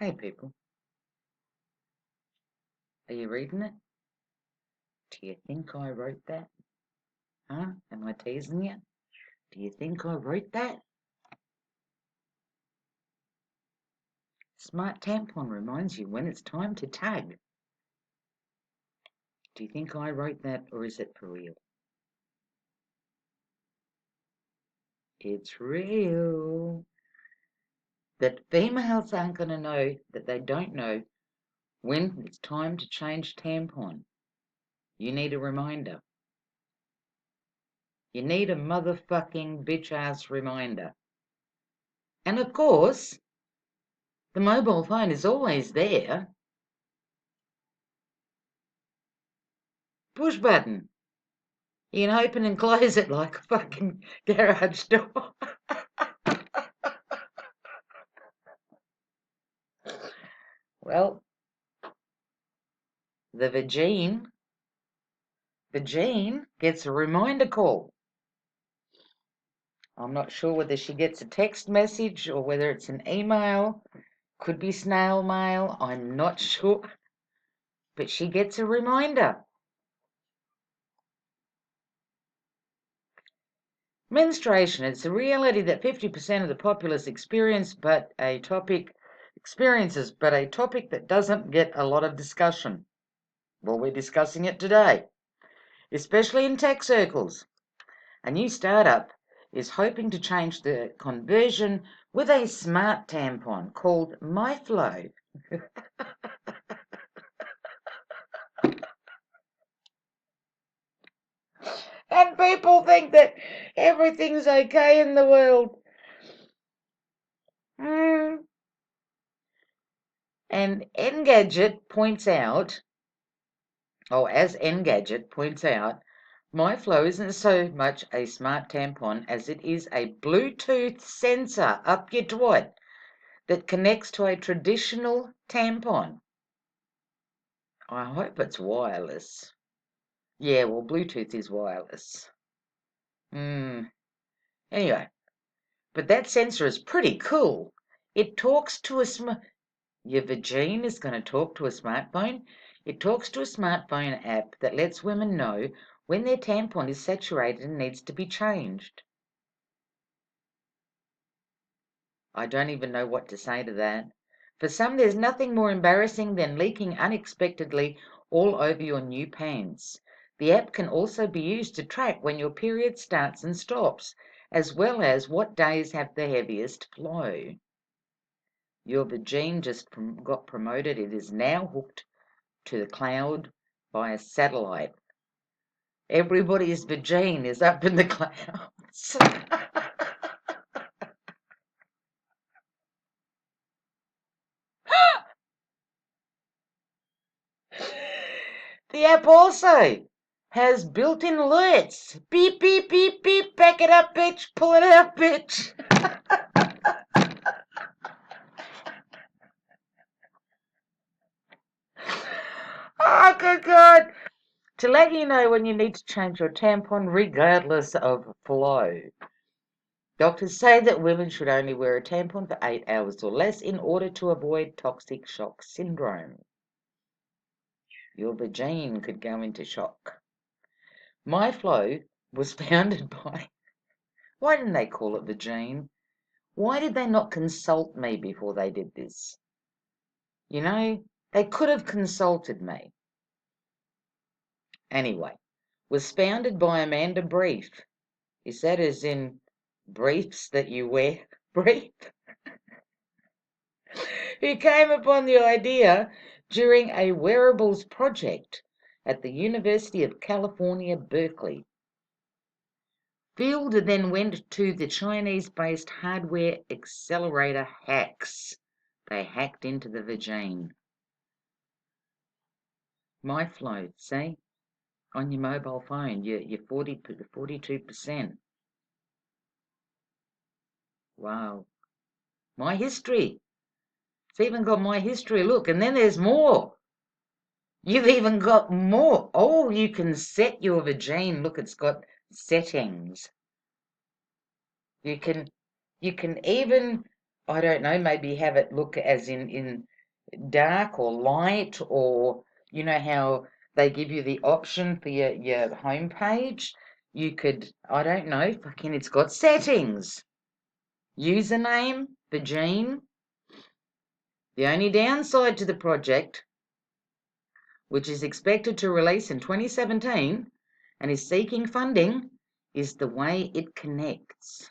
Hey people, are you reading it? Do you think I wrote that? Huh? Am I teasing you? Do you think I wrote that? Smart tampon reminds you when it's time to tag. Do you think I wrote that or is it for real? It's real. That females aren't going to know that they don't know when it's time to change tampon. You need a reminder. You need a motherfucking bitch-ass reminder. And of course, the mobile phone is always there. Push button. You can open and close it like a fucking garage door. Well, the vagine gets a reminder call. I'm not sure whether she gets a text message or whether it's an email. Could be snail mail. I'm not sure. But she gets a reminder. Menstruation. It's a reality that 50% of the populace experiences, but a topic that doesn't get a lot of discussion. Well, we're discussing it today, especially in tech circles. A new startup is hoping to change the conversion with a smart tampon called MyFlow. And people think that everything's okay in the world. And Engadget points out, as Engadget points out, MyFlow isn't so much a smart tampon as it is a Bluetooth sensor up your twat that connects to a traditional tampon. I hope it's wireless. Yeah, well, Bluetooth is wireless. Anyway, but that sensor is pretty cool. It talks to your vagine is going to talk to a smartphone. It talks to a smartphone app that lets women know when their tampon is saturated and needs to be changed. I don't even know what to say to that. For some, there's nothing more embarrassing than leaking unexpectedly all over your new pants. The app can also be used to track when your period starts and stops, as well as what days have the heaviest flow. Your vagine just got promoted. It is now hooked to the cloud by a satellite. Everybody's vagine is up in the clouds. The app also has built-in alerts. Beep, beep, beep, beep. Back it up, bitch. Pull it out, bitch. Oh, good God. To let you know when you need to change your tampon regardless of flow. Doctors say that women should only wear a tampon for 8 hours or less in order to avoid toxic shock syndrome. Your vagine could go into shock. MyFlow was founded by... Why didn't they call it vagine? Why did they not consult me before they did this? You know, they could have consulted me. Anyway, was founded by Amanda Brief. Is that as in briefs that you wear? Brief? Who came upon the idea during a wearables project at the University of California, Berkeley. Field then went to the Chinese-based hardware accelerator hacks. They hacked into the vagine. MyFlow, see? On your mobile phone, you're 42%. Wow. My history. It's even got my history. Look, and then there's more. You've even got more. Oh, you can set your vagine. Look, it's got settings. You can even I don't know, maybe have it look as in dark or light, or you know how they give you the option for your homepage. You could, I don't know, fucking, it's got settings. Username, Vagine. The only downside to the project, which is expected to release in 2017 and is seeking funding, is the way it connects.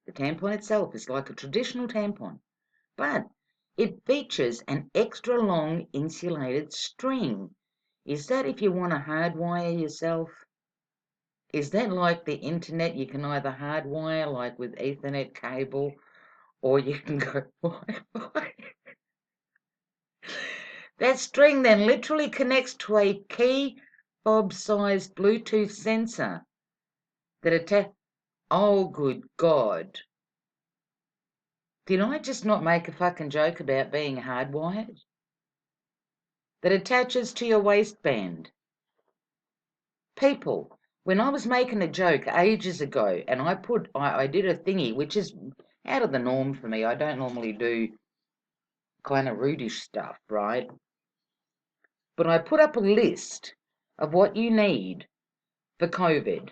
The tampon itself is like a traditional tampon, but it features an extra long insulated string. Is that if you want to hardwire yourself? Is that like the internet? You can either hardwire like with Ethernet cable, or you can go Wi-Fi. That string then literally connects to a key fob-sized Bluetooth sensor that oh, good God. Did I just not make a fucking joke about being hardwired? That attaches to your waistband. People, when I was making a joke ages ago, and I did a thingy, which is out of the norm for me. I don't normally do kind of rudish stuff, right? But I put up a list of what you need for COVID.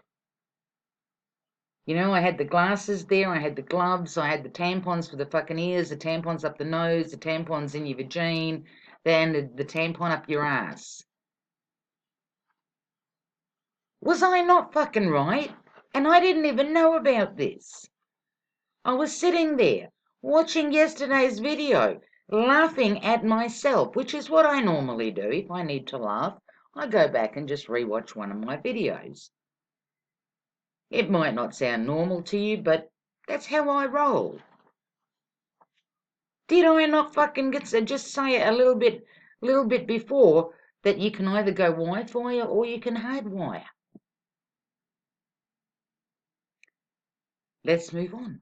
You know, I had the glasses there, I had the gloves, I had the tampons for the fucking ears, the tampons up the nose, the tampons in your vagina, then the tampon up your ass. Was I not fucking right? And I didn't even know about this. I was sitting there, watching yesterday's video, laughing at myself, which is what I normally do. If I need to laugh, I go back and just rewatch one of my videos. It might not sound normal to you, but that's how I roll. Did I not fucking just say a little bit before that you can either go Wi-Fi or you can hardwire? Let's move on.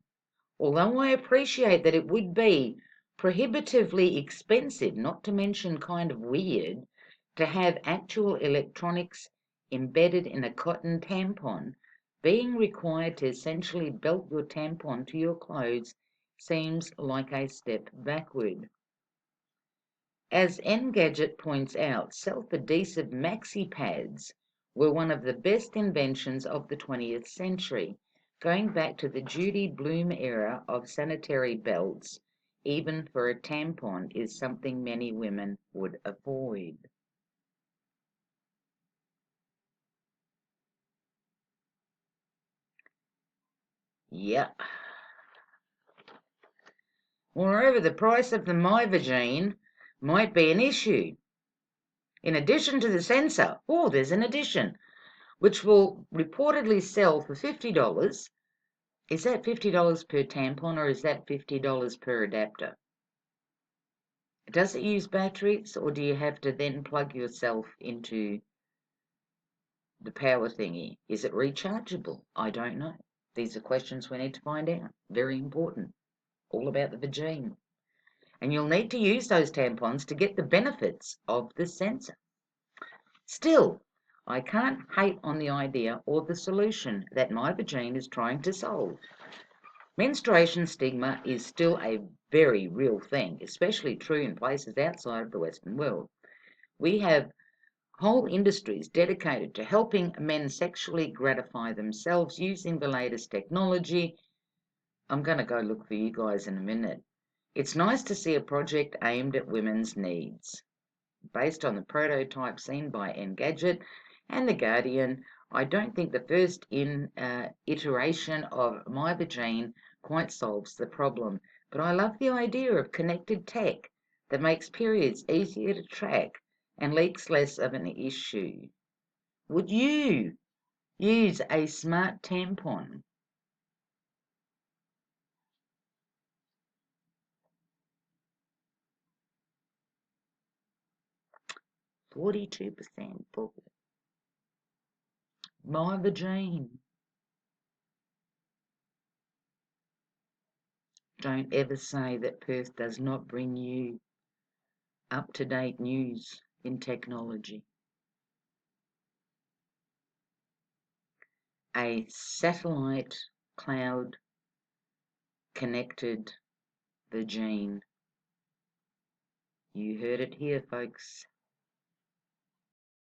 Although I appreciate that it would be prohibitively expensive, not to mention kind of weird, to have actual electronics embedded in a cotton tampon, being required to essentially belt your tampon to your clothes seems like a step backward. As Engadget points out, self-adhesive maxi pads were one of the best inventions of the 20th century, going back to the Judy Blume era of sanitary belts. Even for a tampon is something many women would avoid. Yep. Moreover, the price of the MyVagine might be an issue. In addition to the sensor, there's an addition, which will reportedly sell for $50. Is that $50 per tampon, or is that $50 per adapter? Does it use batteries, or do you have to then plug yourself into the power thingy? Is it rechargeable? I don't know. These are questions we need to find out. Very important. All about the vagina. And you'll need to use those tampons to get the benefits of the sensor. Still, I can't hate on the idea or the solution that MyVagine is trying to solve. Menstruation stigma is still a very real thing, especially true in places outside of the Western world. We have whole industries dedicated to helping men sexually gratify themselves using the latest technology. I'm going to go look for you guys in a minute. It's nice to see a project aimed at women's needs. Based on the prototype seen by Engadget and The Guardian, I don't think the first iteration of MyVagine quite solves the problem, but I love the idea of connected tech that makes periods easier to track and leaks less of an issue. Would you use a smart tampon? %42% for MyVagine. Don't ever say that Perth does not bring you up-to-date news in technology. A satellite cloud connected the gene. You heard it here, folks.